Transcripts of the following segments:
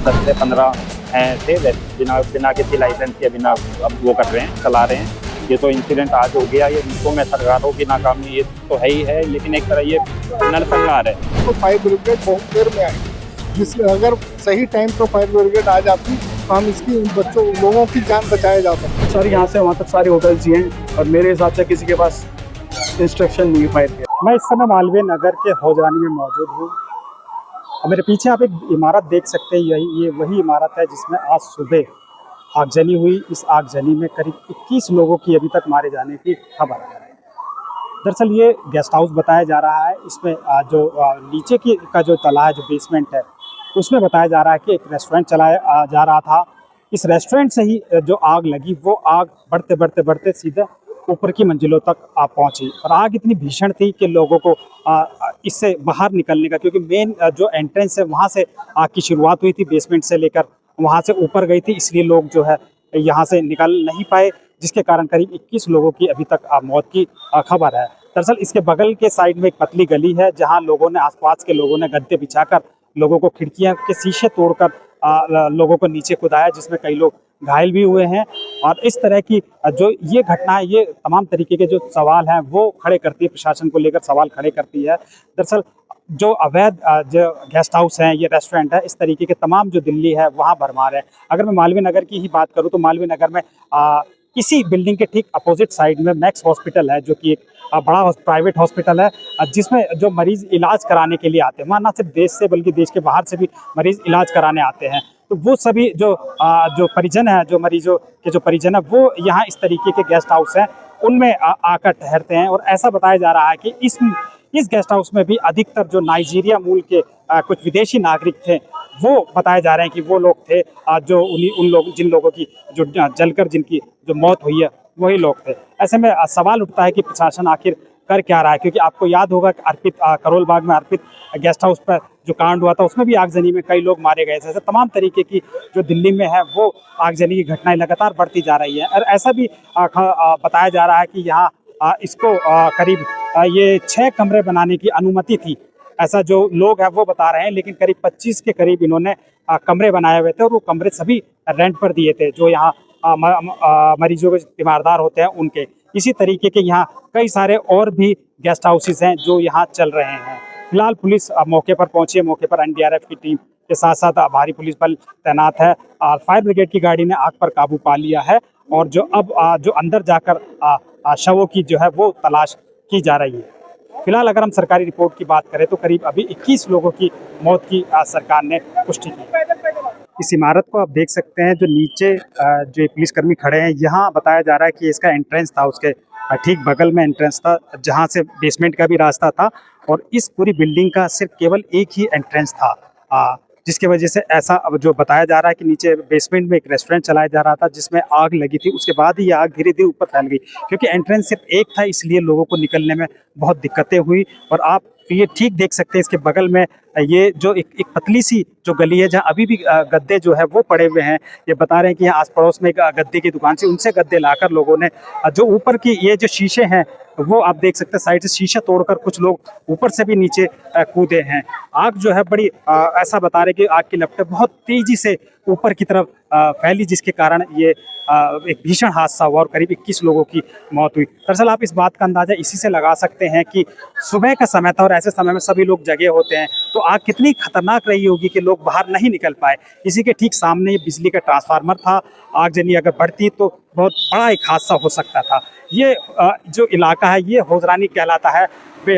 10 से 15 थे बिना बिना किसी लाइसेंस के बिना अब वो कर रहे हैं, चला रहे हैं। ये तो इंसिडेंट आज हो गया, ये उनको में सरकारों की नाकामी ये तो है ही है, लेकिन एक तरह ये नरसंहार है। तो फायर ब्रिगेड बहुत देर में आई, जिसमें अगर सही टाइम पर फायर ब्रिगेड आ जाती तो हम इसकी बच्चों लोगों की जान बचाया जा सकता। सर यहाँ से वहाँ तक सारे होटल्स ही हैं और मेरे हिसाब से किसी के पास इंस्ट्रक्शन नहीं फायर के। मैं इस समय मालवीय नगर के हौजरानी में मौजूद हूँ। मेरे पीछे आप एक इमारत देख सकते हैं, ये वही इमारत है जिसमें आज सुबह आगजनी हुई। इस आगजनी में करीब 21 लोगों की अभी तक मारे जाने की खबर है। दरअसल ये गेस्ट हाउस बताया जा रहा है। इसमें जो नीचे की का जो तला है, जो बेसमेंट है, उसमें बताया जा रहा है कि एक रेस्टोरेंट चलाया जा रहा था। इस रेस्टोरेंट से ही जो आग लगी, वो आग बढ़ते बढ़ते बढ़ते सीधे ऊपर की मंजिलों तक पहुंची और आग इतनी भीषण थी कि लोगों को इससे बाहर निकलने का, क्योंकि मेन जो एंट्रेंस है वहां से आग की शुरुआत हुई थी, बेसमेंट से लेकर वहां से ऊपर गई थी, इसलिए लोग जो है यहाँ से निकल नहीं पाए, जिसके कारण करीब 21 लोगों की अभी तक मौत की खबर है। दरअसल इसके बगल के साइड में एक पतली गली है जहाँ लोगों ने, आसपास के लोगों ने गद्दे बिछाकर लोगों को खिड़कियां के शीशे तोड़कर लोगों को नीचे कूदाया, जिसमें कई लोग घायल भी हुए हैं। और इस तरह की जो ये घटना है, ये तमाम तरीके के जो सवाल हैं वो खड़े करती है, प्रशासन को लेकर सवाल खड़े करती है। दरअसल जो अवैध जो गेस्ट हाउस हैं, ये रेस्टोरेंट है, इस तरीके के तमाम जो दिल्ली है वहाँ भरमार है। अगर मैं मालवीय नगर की ही बात करूँ तो मालवीय नगर में इसी बिल्डिंग के ठीक अपोजिट साइड में मैक्स हॉस्पिटल है, जो कि एक बड़ा प्राइवेट हॉस्पिटल है, जिसमें जो मरीज इलाज कराने के लिए आते हैं, वहाँ न सिर्फ देश से बल्कि देश के बाहर से भी मरीज इलाज कराने आते हैं। तो वो सभी जो परिजन है, जो मरीजों के जो परिजन है, वो यहाँ इस तरीके के गेस्ट हाउस हैं उनमें आकर ठहरते हैं। और ऐसा बताया जा रहा है कि इस गेस्ट हाउस में भी अधिकतर जो नाइजीरिया मूल के कुछ विदेशी नागरिक थे, वो बताए जा रहे हैं कि वो लोग थे जो जिन लोगों की जो जलकर जिनकी जो मौत हुई है वही लोग थे। ऐसे में सवाल उठता है कि प्रशासन आखिर कर क्या रहा है, क्योंकि आपको याद होगा कि अर्पित करोल बाग में अर्पित गेस्ट हाउस पर जो कांड हुआ था, उसमें भी आगजनी में कई लोग मारे गए। ऐसे तमाम तरीके की जो दिल्ली में है वो आगजनी की घटनाएं लगातार बढ़ती जा रही है। और ऐसा भी बताया जा रहा है कि यहाँ इसको करीब ये 6 कमरे बनाने की अनुमति थी, ऐसा जो लोग हैं वो बता रहे हैं, लेकिन करीब 25 के करीब इन्होंने कमरे बनाए हुए थे और वो कमरे सभी रेंट पर दिए थे, जो यहाँ मरीजों के तीमारदार होते हैं उनके। इसी तरीके के यहाँ कई सारे और भी गेस्ट हाउसेस हैं जो यहाँ चल रहे हैं। फिलहाल पुलिस मौके पर पहुंची है, मौके पर एनडीआरएफ की टीम के साथ साथ भारी पुलिस बल तैनात है और फायर ब्रिगेड की गाड़ी ने आग पर काबू पा लिया है। और जो अब जो अंदर जाकर शवों की जो है वो तलाश की जा रही है। फिलहाल अगर हम सरकारी रिपोर्ट की बात करें तो करीब अभी 21 लोगों की मौत की सरकार ने पुष्टि की। इस इमारत को आप देख सकते हैं, जो नीचे जो पुलिसकर्मी खड़े हैं, यहाँ बताया जा रहा है कि इसका एंट्रेंस था, उसके ठीक बगल में एंट्रेंस था जहाँ से बेसमेंट का भी रास्ता था, और इस पूरी बिल्डिंग का सिर्फ केवल एक ही एंट्रेंस था, जिसकी वजह से ऐसा अब जो बताया जा रहा है कि नीचे बेसमेंट में एक रेस्टोरेंट चलाया जा रहा था जिसमें आग लगी थी। उसके बाद ही ये आग धीरे धीरे ऊपर फैल गई, क्योंकि एंट्रेंस सिर्फ एक था, इसलिए लोगों को निकलने में बहुत दिक्कतें हुई। और आप ये ठीक देख सकते हैं, इसके बगल में ये जो एक पतली सी जो गली है जहाँ अभी भी गद्दे जो है वो पड़े हुए हैं। ये बता रहे हैं कि यहाँ आस पड़ोस में एक गद्दे की दुकान से उनसे गद्दे लाकर लोगों ने जो ऊपर की ये जो शीशे हैं वो आप देख सकते हैं, साइड से शीशा तोड़कर कुछ लोग ऊपर से भी नीचे कूदे हैं। आग जो है बड़ी ऐसा बता रहे कि आग की लपटें बहुत तेजी से ऊपर की तरफ फैली, जिसके कारण ये एक भीषण हादसा हुआ और करीब 21 लोगों की मौत हुई। दरअसल आप इस बात का अंदाजा इसी से लगा सकते हैं कि सुबह का समय था और ऐसे समय में सभी लोग जगे होते हैं, तो आग कितनी खतरनाक रही होगी कि लोग बाहर नहीं निकल पाए। इसी के ठीक सामने ये बिजली का ट्रांसफार्मर था, आगजनी अगर बढ़ती तो बहुत बड़ा एक हादसा हो सकता था। ये जो इलाका है ये हौजरानी कहलाता है,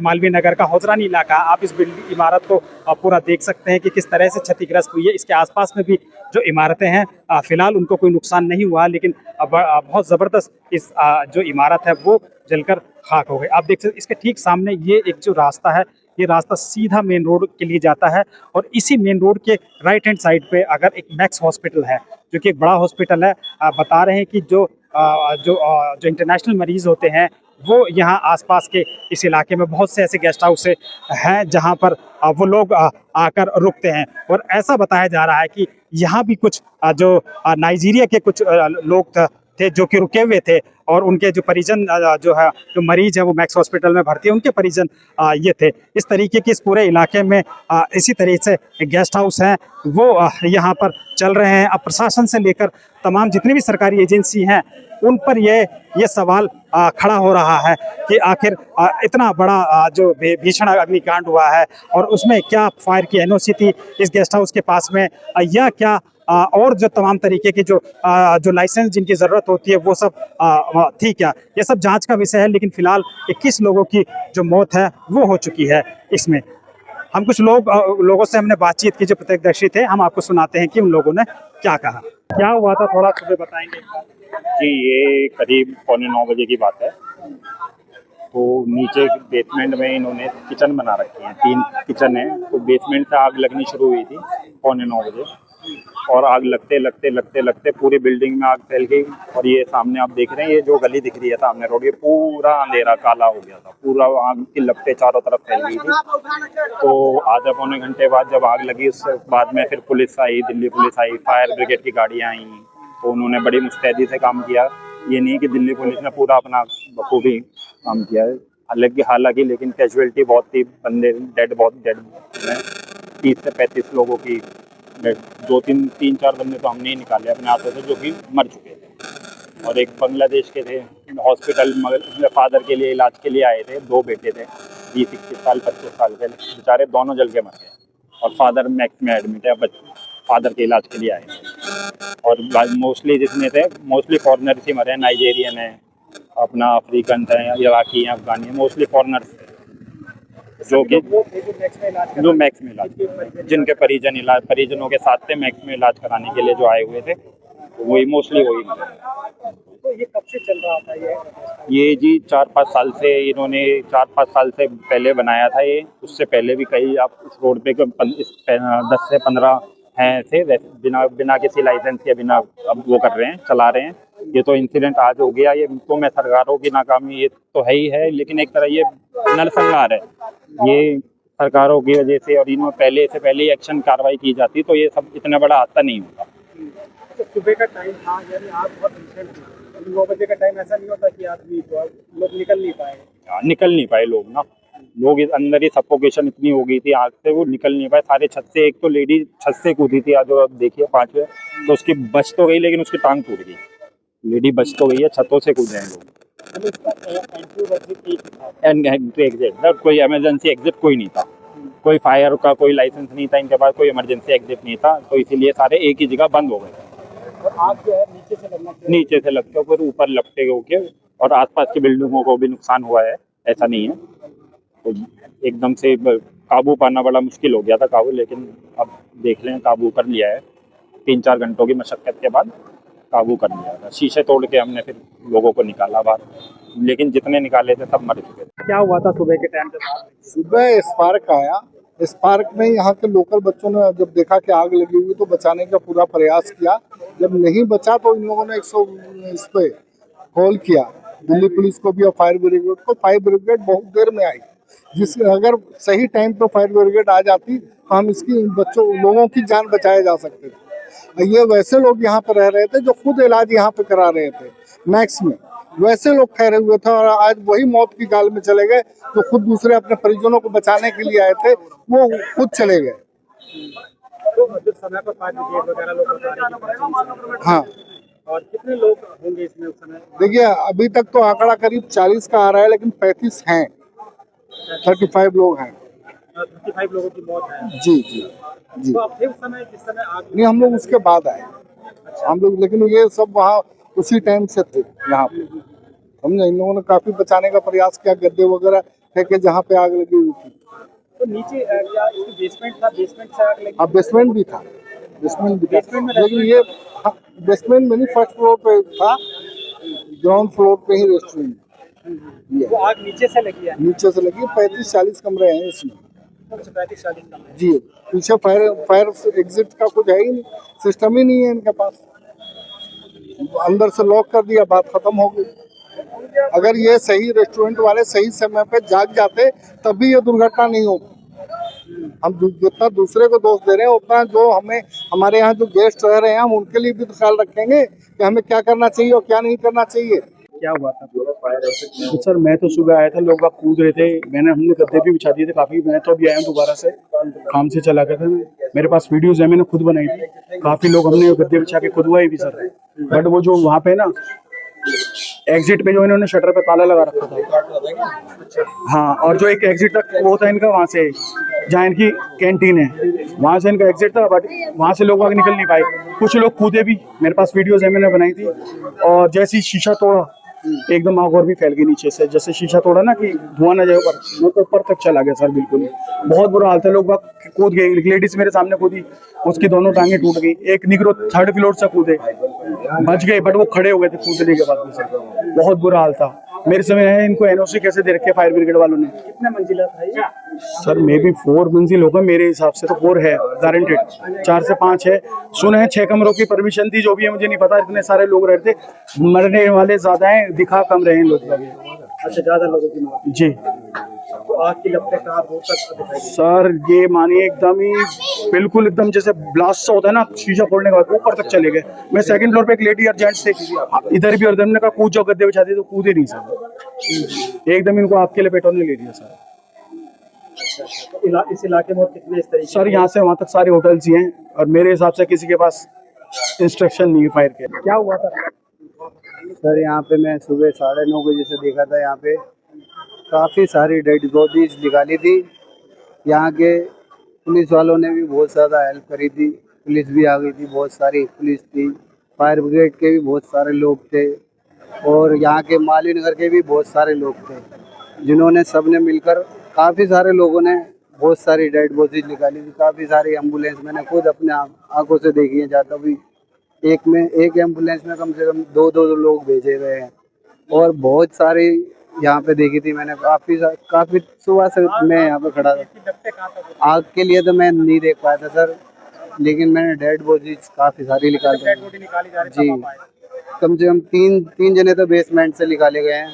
मालवीय नगर का हौजरानी इलाका। आप इस बिल्डिंग इमारत को पूरा देख सकते हैं कि किस तरह से क्षतिग्रस्त हुई है। इसके आसपास में भी जो इमारतें हैं फिलहाल उनको कोई नुकसान नहीं हुआ, लेकिन बहुत ज़बरदस्त इस जो इमारत है वो जलकर खाक हो गई। आप देख सकते इसके ठीक सामने ये एक जो रास्ता है, ये रास्ता सीधा मेन रोड के लिए जाता है और इसी मेन रोड के राइट हैंड साइड पे अगर एक मैक्स हॉस्पिटल है, जो कि एक बड़ा हॉस्पिटल है। बता रहे हैं कि जो इंटरनेशनल मरीज होते हैं वो यहाँ आसपास के इस इलाके में बहुत से ऐसे गेस्ट हाउस हैं जहाँ पर वो लोग आकर रुकते हैं। और ऐसा बताया जा रहा है कि यहाँ भी कुछ जो नाइजीरिया के कुछ लोग थे जो कि रुके हुए थे, और उनके जो परिजन जो है, जो मरीज है वो मैक्स हॉस्पिटल में भर्ती है, उनके परिजन ये थे। इस तरीके की इस पूरे इलाके में इसी तरीके से गेस्ट हाउस हैं वो यहाँ पर चल रहे हैं। अब प्रशासन से लेकर तमाम जितनी भी सरकारी एजेंसी हैं उन पर ये सवाल खड़ा हो रहा है कि आखिर इतना बड़ा जो भीषण अग्निकांड हुआ है और उसमें क्या फायर की एनओसी थी इस गेस्ट हाउस के पास में, या क्या और जो तमाम तरीके की जो लाइसेंस जिनकी ज़रूरत होती है वो सब थी क्या, ये सब जांच का विषय है। लेकिन फिलहाल 21 लोगों की जो मौत है वो हो चुकी है। इसमें हम कुछ लोगों से हमने बातचीत की जो प्रत्यक्षदर्शी थे, हम आपको सुनाते हैं कि उन लोगों ने क्या कहा, क्या हुआ था, थोड़ा सुबह बताएंगे। जी, ये करीब 8:45 बजे की बात है। तो नीचे बेसमेंट में इन्होंने किचन बना रखी है, 3 किचन है, तो बेसमेंट से आग लगनी शुरू हुई थी 8:45 बजे, और आग लगते पूरी बिल्डिंग में आग फैल गई। और ये सामने आप देख रहे हैं, ये जो गली दिख रही है सामने रोड, ये पूरा अंधेरा काला हो गया था, पूरा आग की लपटें चारों तरफ फैल गई थी। तो आधा पौने घंटे बाद जब आग लगी, उसके बाद में फिर पुलिस आई, दिल्ली पुलिस आई, फायर ब्रिगेड की गाड़ियाँ आई, तो उन्होंने बड़ी मुस्तैदी से काम किया। ये नहीं कि दिल्ली पुलिस ने पूरा अपना बखूबी काम किया है, हालांकि लेकिन कैजुअलिटी बहुत थी, बंदे बहुत डेड हैं, 30 से 35 लोगों की डेड। 3-4 बंदे तो हमने ही निकाले अपने हाथों से जो कि मर चुके थे, और एक बांग्लादेश के थे, हॉस्पिटल मगर फादर के लिए इलाज के लिए आए थे, 2 बेटे थे, 20-21 साल 25 साल के, बेचारे दोनों जल के मर गए, और फादर मैक्स में एडमिट है, फादर के इलाज के लिए आए थे। और मोस्टली जितने थे मोस्टली फॉरनर्स ही मरे हैं, नाइजेरियन है, अपना अफ्रीकन है, इराकी हैं, अफगानी हैं, मोस्टली फॉरनर्स जो कि जो मैक्स में इलाज, जिनके परिजनों के साथ थे मैक्स में इलाज कराने के लिए जो आए हुए थे, तो वही मोस्टली वही मरे। तो ये कब से चल रहा था ये जी 4-5 साल से, इन्होंने 4-5 साल से पहले बनाया था ये, उससे पहले भी कई आप इस रोड पे 10 से 15 हैं ऐसे बिना किसी लाइसेंस के, बिना अब वो कर रहे हैं, चला रहे हैं। ये तो इंसिडेंट आज हो गया, ये तो मैं सरकारों की नाकामी ये तो है ही है, लेकिन एक तरह ये नरसंहार है, ये सरकारों की वजह से, और इन्होंने पहले एक्शन कार्रवाई की जाती तो ये सब इतना बड़ा हादसा नहीं होता। तो सुबह का टाइम था, यानी आग बहुत भीषण थी, 9 बजे का टाइम, ऐसा नहीं होता कि आदमी लोग निकल नहीं पाए लोग ना, लोग इस अंदर ही सफोकेशन इतनी हो गई थी आग से, वो निकल नहीं पाए सारे छत से। एक तो लेडी छत से कूदी थी, आज आप देखिए 5वें, तो उसकी बच तो गई लेकिन उसकी टांग टूट गई, लेडी बच तो गई है, छतों से कूदे हैं लोग। कोई इमरजेंसी एग्जिट कोई नहीं था, कोई फायर का कोई लाइसेंस नहीं था इनके पास, कोई इमरजेंसी एग्जिट नहीं था, तो इसीलिए सारे एक ही जगह बंद हो गए। और आग जो है नीचे से लगते फिर ऊपर लपटे होके, और आसपास की बिल्डिंगों को भी नुकसान हुआ है, ऐसा नहीं है। तो एकदम से काबू पाना बड़ा मुश्किल हो गया था काबू, लेकिन अब देख लें काबू कर लिया है, 3-4 घंटों की मशक्कत के बाद काबू कर लिया था। शीशे तोड़ के हमने फिर लोगों को निकाला बाहर, लेकिन जितने निकाले थे सब मर चुके थे। क्या हुआ था सुबह के टाइम पे? सुबह स्पार्क आया, स्पार्क में यहाँ के लोकल बच्चों ने जब देखा कि आग लगी हुई तो बचाने का पूरा प्रयास किया। जब नहीं बचा तो इन लोगों ने 100 पे कॉल किया, दिल्ली पुलिस को भी और फायर ब्रिगेड को। फायर ब्रिगेड बहुत देर में आई, अगर सही टाइम पर फायर ब्रिगेड आ जाती तो हम इसकी लोगों की जान बचाए जा सकते थे। ये वैसे लोग यहाँ पर रह रहे थे जो खुद इलाज यहाँ पे करा रहे थे मैक्स में, वैसे लोग ठहरे हुए थे, और आज वही मौत की गाल में चले गए। तो खुद दूसरे अपने परिजनों को बचाने के लिए आए थे, वो खुद चले गए। तो जो समय पर फायर ब्रिगेड वगैरह लोग, हाँ, और कितने लोग होंगे इसमें उस समय? देखिए अभी तक तो आंकड़ा करीब 40 का आ रहा है, लेकिन 35 हैं, 35 लोग हैं। 35 लोगों की मौत है। जी जी जी। तो आप थे उस समय जिस समय आग? नहीं, हम लोग उसके बाद आए हम लोग, लेकिन ये सब वहाँ उसी टाइम से थे यहाँ पे, समझे। इन लोगों ने काफी बचाने का प्रयास किया, गद्दे वगैरह फेंके जहाँ पे आग लगी हुई थी। तो नीचे क्या बेसमेंट था? बेसमेंट से आग लगी? हाँ, बेसमेंट भी था, लेकिन ये बेसमेंट में नहीं, फर्स्ट फ्लोर पे था, ग्राउंड फ्लोर पे ही रेस्टोरेंट। वो आग नीचे से लगी है? नीचे से लगी। 35-40 कमरे हैं इसमें। 35-40 कमरे? जी, पीछे फायर एग्जिट का कुछ है ही नहीं, सिस्टम ही नहीं है इनके पास। अंदर से लॉक कर दिया, बात खत्म हो गई। अगर ये सही रेस्टोरेंट वाले सही समय पे जाग जाते तभी ये दुर्घटना नहीं होती। हम जितना दूसरे को दोष दे रहे हैं, उतना जो हमारे यहाँ जो गेस्ट रह रहे हैं हम उनके लिए भी तो ख्याल रखेंगे कि हमें क्या करना चाहिए और क्या नहीं करना चाहिए। क्या हुआ था? तो सर मैं तो सुबह आया था, लोग बाग कूद रहे थे, हमने गद्दे भी बिछा दिए थे काफी। मैं तो अभी आया हूँ दोबारा से, काम से चला गया था मैं। मेरे पास वीडियोज है, मैंने खुद बनाई थी। काफी लोग हमने गद्दे बिछा के खुदवाए भी सर। बट वो जो वहाँ पे ना एग्जिट पे जो इन्होंने शटर पे ताला लगा रखा था। हाँ, और जो एक एग्जिट तक वो था इनका, वहाँ से जहाँ इनकी कैंटीन है वहाँ से इनका एग्जिट था, बट वहाँ से लोग आगे निकल नहीं पाए। कुछ लोग कूदे भी, मेरे पास वीडियोज है, मैंने बनाई थी। और जैसे ही शीशा तोड़ा, एकदम आग और भी फैल गई नीचे से। जैसे शीशा तोड़ा ना कि धुआं ना जाए ऊपर, वो तो ऊपर तक चला गया सर। बिल्कुल बहुत बुरा हाल था। लोग कूद गए, लेडीज मेरे सामने कूदी, उसकी दोनों टांगे टूट गई। एक निगरो 3rd फ्लोर से कूदे, बच गए, बट वो खड़े हो गए थे कूदने के बाद में सर। बहुत बुरा हाल था। मेरे समय है, इनको एनओसी कैसे दे रखे फायर ब्रिगेड वालों ने। कितने मंजिला था ये? सर मे बी 4 मंजिल होगा, मेरे हिसाब से तो 4 है गारंटेड। 4 से 5 है, सुना है 6 कमरों की परमिशन थी, जो भी है मुझे नहीं पता। इतने सारे लोग रहते, मरने वाले ज्यादा हैं, दिखा कम रहे हैं लोग अभी। अच्छा, ज्यादा लोगों की मौत। जी तो आग की लपटें कहाँ दूर तक दिखाई दी? सर, ये मानिए एकदम ही बिल्कुल एकदम जैसे ब्लास्ट सा होता है ना, शीशा फोड़ने के बाद ऊपर तक चले गए। मैं 2nd फ्लोर पे, एक लेडी और जेंट्स थे, इधर भी और इधर। ने कहा कूद जाओ, गद्दे बिछा दिए तो कूदे नहीं सर। एकदम इनको आग के लपेटों ने ले लिया सर। तो इस इलाके में कितने इस तरीके? सर यहाँ से वहाँ तक सारे होटल्स ही हैं, और मेरे हिसाब से किसी के पास इंस्ट्रक्शन नहीं है फायर के। क्या हुआ था? सर यहाँ पे मैं सुबह 9:30 बजे से देखा था। यहाँ पे काफ़ी सारी डेड बॉडीज निकाली थी। यहाँ के पुलिस वालों ने भी बहुत ज़्यादा हेल्प करी थी। पुलिस भी आ गई थी, बहुत सारी पुलिस थी। फायर ब्रिगेड के भी बहुत सारे लोग थे, और यहाँ के माली नगर के भी बहुत सारे लोग थे, जिन्होंने सबने मिलकर, काफ़ी सारे लोगों ने बहुत सारी डेड बॉडीज निकाली थी। काफ़ी सारी एम्बुलेंस मैंने खुद अपने आंखों से देखी है। जाता भी एक एम्बुलेंस में कम से कम 2 लोग भेजे गए हैं, और बहुत सारी यहाँ पे देखी थी मैंने। काफ़ी सुबह से मैं यहाँ पे खड़ा था। आग के लिए तो मैं नहीं देख पाया था सर, लेकिन मैंने डेड बॉडीज काफ़ी सारी निकाली जी। कम से कम तीन जने तो बेसमेंट से निकाले गए हैं,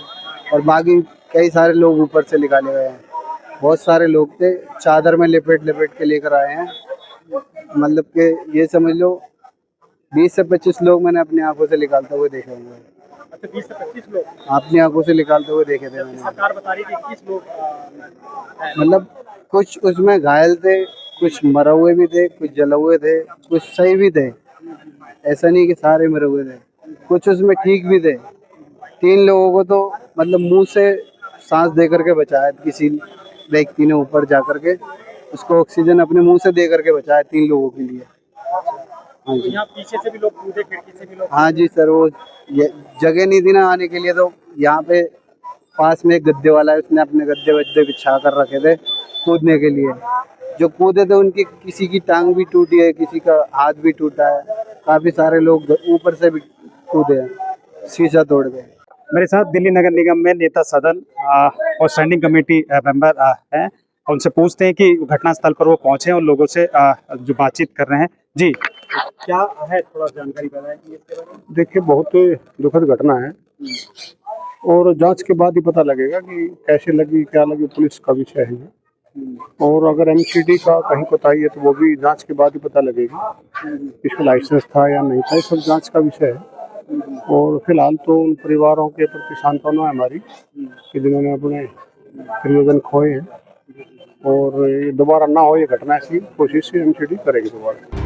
और बाकी कई सारे लोग ऊपर से निकाले गए हैं। बहुत सारे लोग थे, चादर में लपेट के लेकर आए हैं। मतलब कि ये समझ लो 20 से 25 लोग मैंने अपनी आंखों से निकालते हुए देखे हुए हैं। अच्छा, 20 से 25 लोग अपनी आंखों से निकालते हुए देखे थे मैंने। सरकार बता रही थी 21 लोग मतलब कुछ उसमें घायल थे, कुछ मरे हुए भी थे, कुछ जले हुए थे, कुछ सही भी थे। ऐसा नहीं कि सारे मरे हुए थे, कुछ उसमें ठीक भी थे। 3 लोगों को तो मतलब मुंह से सांस दे करके बचाया, किसी व्यक्ति ने ऊपर जा करके उसको ऑक्सीजन अपने मुंह से दे करके बचाया 3 लोगों के लिए। हाँ जी, यहाँ पीछे से भी लोग कूदे, खिड़की से भी लोग। हाँ जी सर, वो जगह नहीं थी ना आने के लिए, तो यहाँ पे पास में एक गद्दे वाला है, उसने अपने गद्दे बिछा कर रखे थे कूदने के लिए। जो कूदे थे उनकी किसी की टांग भी टूटी है, किसी का हाथ भी टूटा है। काफ़ी सारे लोग ऊपर से भी कूदे हैं, शीशा तोड़ गए। मेरे साथ दिल्ली नगर निगम में नेता सदन और स्टैंडिंग कमेटी मेंबर हैं। उनसे पूछते हैं कि घटनास्थल पर वो पहुंचे और लोगों से जो बातचीत कर रहे हैं। जी, क्या है, थोड़ा जानकारी बताएं इसके बारे में। देखिए, बहुत दुखद घटना है, और जांच के बाद ही पता लगेगा कि कैसे लगी, क्या लगी, पुलिस का विषय है ये। और अगर एमसीडी का कहीं कोताही है तो वो भी जांच के बाद ही पता लगेगा, इसका लाइसेंस था या नहीं था, ये सब जांच का विषय है। और फिलहाल तो उन परिवारों के प्रति सांत्वना है हमारी कि जिन्होंने अपने प्रियजन खोए हैं, और ये दोबारा ना हो ये घटना, ऐसी कोशिश एमसीडी करेगी दोबारा।